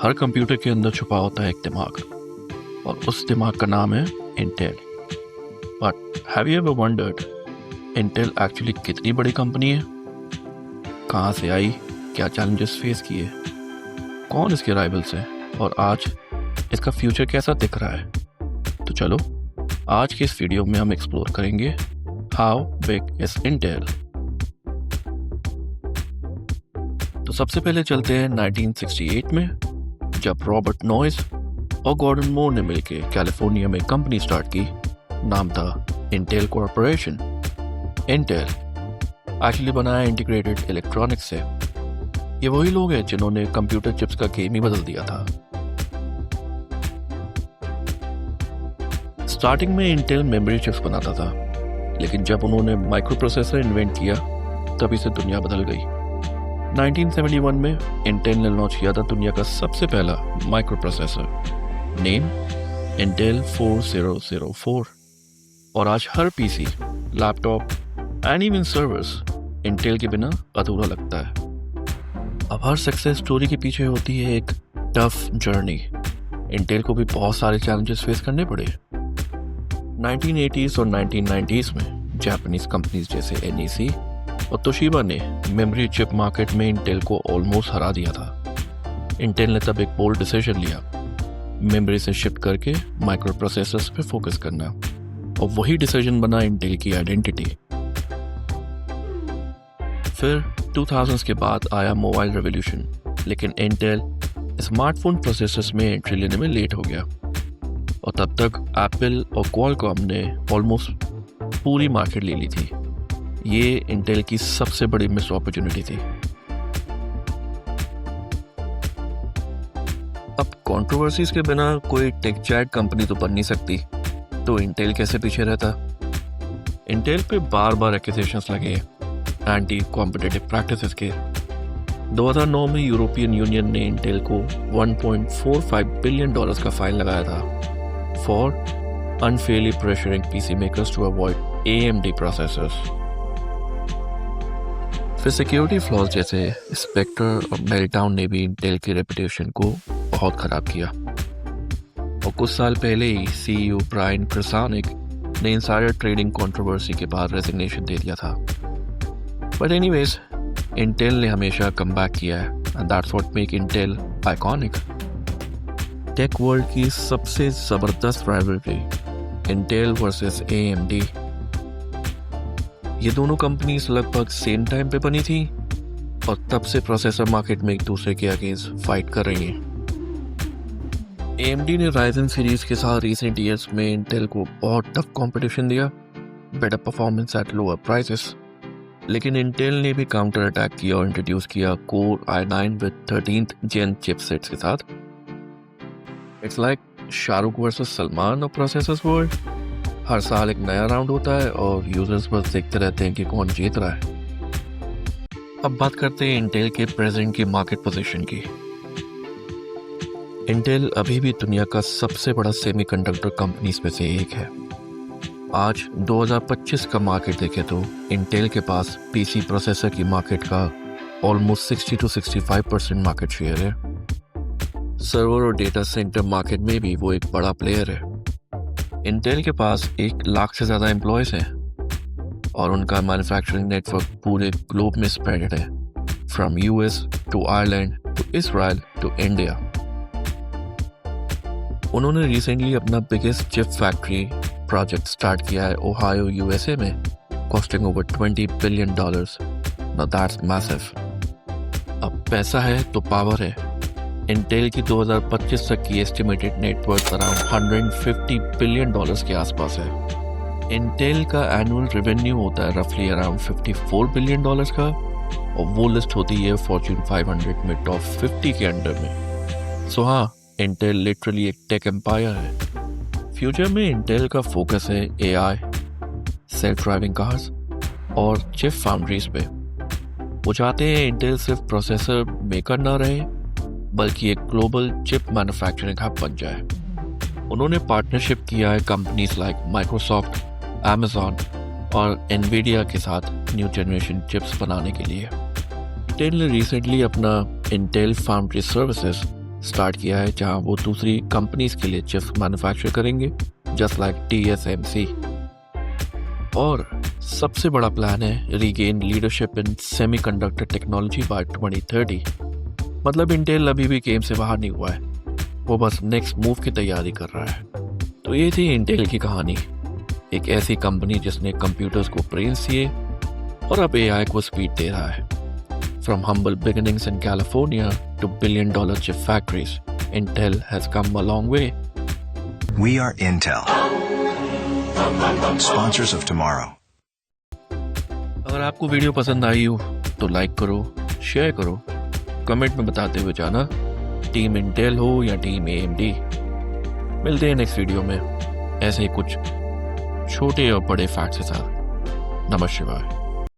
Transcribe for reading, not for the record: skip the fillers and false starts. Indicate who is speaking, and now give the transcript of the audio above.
Speaker 1: हर computer के अंदर छुपा होता है एक दिमाग, और उस दिमाग का नाम है Intel. But have you ever wondered Intel actually कितनी बड़ी कंपनी है? कहाँ से आई, क्या चैलेंजेस फेस किए, कौन इसके राइवल्स हैं, और आज इसका फ्यूचर कैसा दिख रहा है? तो चलो आज के इस वीडियो में हम एक्सप्लोर करेंगे हाउ बिग इज इंटेल। तो सबसे पहले चलते हैं 1968 में, जब रॉबर्ट नॉइस और गॉर्डन मूर ने मिलकर कैलिफोर्निया में कंपनी स्टार्ट की। नाम था इंटेल कॉर्पोरेशन। इंटेल एक्चुअली बनाया इंटीग्रेटेड इलेक्ट्रॉनिक्स से। ये वही लोग हैं जिन्होंने कंप्यूटर चिप्स का गेम ही बदल दिया था। स्टार्टिंग में इंटेल मेमोरी चिप्स बनाता था, लेकिन जब उन्होंने माइक्रो प्रोसेसर इन्वेंट किया तभी से दुनिया बदल गई। 1971 में इंटेल ने लॉन्च किया था दुनिया का सबसे पहला माइक्रो प्रोसेसर, नेम इंटेल 4004। और आज हर PC, laptop and even servers Intel के बिना अधूरा लगता है। अब हर सक्सेस स्टोरी के पीछे होती है एक टफ जर्नी। इंटेल को भी बहुत सारे चैलेंजेस फेस करने पड़े। 1980s और 1990s में जापानीज कंपनीज जैसे NEC और तोशिबा ने मेमोरी चिप मार्केट में इंटेल को ऑलमोस्ट हरा दिया था। इंटेल ने तब एक बोल्ड डिसीजन लिया, मेमोरी से शिफ्ट करके माइक्रो प्रोसेसर्स पे फोकस करना, और वही डिसीजन बना इंटेल की आइडेंटिटी। फिर 2000s के बाद आया मोबाइल रेवोल्यूशन, लेकिन इंटेल स्मार्टफोन प्रोसेसर्स में एंट्री लेने में लेट हो गया, और तब तक एप्पल और क्वालकॉम ने ऑलमोस्ट पूरी मार्केट ले ली थी। ये इंटेल की सबसे बड़ी मिस अपॉर्चुनिटी थी। अब कंट्रोवर्सीज के बिना कोई टेक जायंट कंपनी तो बन नहीं सकती, तो इंटेल कैसे पीछे रहता? इंटेल पे बार बार एक्यूजेशंस लगे एंटी कॉम्पिटिटिव प्रैक्टिसेस के। 2009 में यूरोपियन यूनियन ने इंटेल को $1.45 बिलियन का फाइन लगाया था for unfairly pressuring PC makers to avoid AMD processors. फिर सिक्योरिटी फ्लॉज जैसे स्पेक्टर और मेल्टडाउन ने भी इंटेल की रेपुटेशन को बहुत खराब किया, और कुछ साल पहले ही CEO ब्रायन क्रसानिक ने इनसाइडर ट्रेडिंग कंट्रोवर्सी के बाद रेजिग्नेशन दे दिया था। बट एनीवेज, इंटेल ने हमेशा कमबैक किया है, and that's what make Intel iconic. Tech world की सबसे जबरदस्त राइवलरी, इंटेल वर्सेस AMD। ये दोनों कंपनीज लगभग सेम टाइम पे बनी थी, और तब से प्रोसेसर मार्केट में एक दूसरे के अगेंस्ट फाइट कर रही हैं। AMD ने राइजन सीरीज के साथ रिसेंट ईयर्स में इंटेल को बहुत टफ कंपटीशन दिया, better performance at lower prices. लेकिन इंटेल ने भी काउंटर अटैक किया और इंट्रोड्यूस किया core i9 with 13th Gen chipsets के साथ। It's like Shahrukh versus Salman और प्रोसेसर्स वर्ल्ड। हर साल एक नया राउंड होता है और यूजर्स बस देखते रहते हैं कि कौन जीत रहा है। अब बात करते हैं इंटेल के प्रेजेंट की मार्केट पोजीशन की। इंटेल अभी भी दुनिया का सबसे बड़ा सेमीकंडक्टर कंपनीज में से एक है। आज 2025 का मार्केट देखें तो इंटेल के पास पीसी प्रोसेसर की मार्केट का ऑलमोस्ट 60 to 65% मार्केट शेयर है। सर्वर और डेटा सेंटर मार्केट में भी वो एक बड़ा प्लेयर है। इंटेल के पास 1 लाख से ज़्यादा एम्प्लॉयज़ हैं, और उनका मैन्युफैक्चरिंग नेटवर्क पूरे ग्लोब में स्प्रेडेड है, from US to Ireland to Israel to India. उन्होंने रिसेंटली अपना biggest chip factory project start किया है ओहायो USA में, costing over $20 billion. Now that's massive. अब पैसा है तो पावर है। इंटेल की 2025 तक की एस्टिमेटेड नेटवर्थ अराउंड $150 बिलियन के आसपास है। इंटेल का एनुअल रेवेन्यू होता है रफली अराउंड $54 बिलियन का, और वो लिस्ट होती है फॉर्च्यून 500 में टॉप 50 के अंडर में। सो हाँ, इंटेल लिटरली एक टेक एम्पायर है। फ्यूचर में इंटेल का फोकस है AI, सेल्फ ड्राइविंग कार्स और चिप फाउंड्रीज पे। वो चाहते हैं इंटेल सिर्फ प्रोसेसर मेकर ना रहे, बल्कि एक ग्लोबल चिप मैन्युफैक्चरिंग हब बन जाए। उन्होंने पार्टनरशिप किया है कंपनीज लाइक माइक्रोसॉफ्ट, Amazon और NVIDIA के साथ न्यू जनरेशन चिप्स बनाने के लिए। इंटेल ने रिसेंटली अपना इंटेल फाउंड्री सर्विसेज स्टार्ट किया है, जहां वो दूसरी कंपनीज के लिए चिप्स मैन्युफैक्चर करेंगे, जस्ट लाइक TSMC। और सबसे बड़ा प्लान है regain leadership in semiconductor technology by 2030। मतलब इंटेल अभी भी गेम से बाहर नहीं हुआ है, वो बस नेक्स्ट मूव की तैयारी कर रहा है। तो ये थी इंटेल की कहानी, एक ऐसी कंपनी जिसने कंप्यूटर्स को ब्रेन्स दिए और अब AI को स्पीड दे रहा है। From humble beginnings in California to billion-dollar chip factories, Intel has come a long way.
Speaker 2: We are Intel, sponsors of tomorrow.
Speaker 1: अगर आपको वीडियो पसंद आई हो तो लाइक करो, शेयर करो, कमेंट में बताते हुए जाना टीम इंटेल हो या टीम AMD। मिलते हैं नेक्स्ट वीडियो में ऐसे ही कुछ छोटे और बड़े फैक्ट्स के साथ। नमः शिवाय।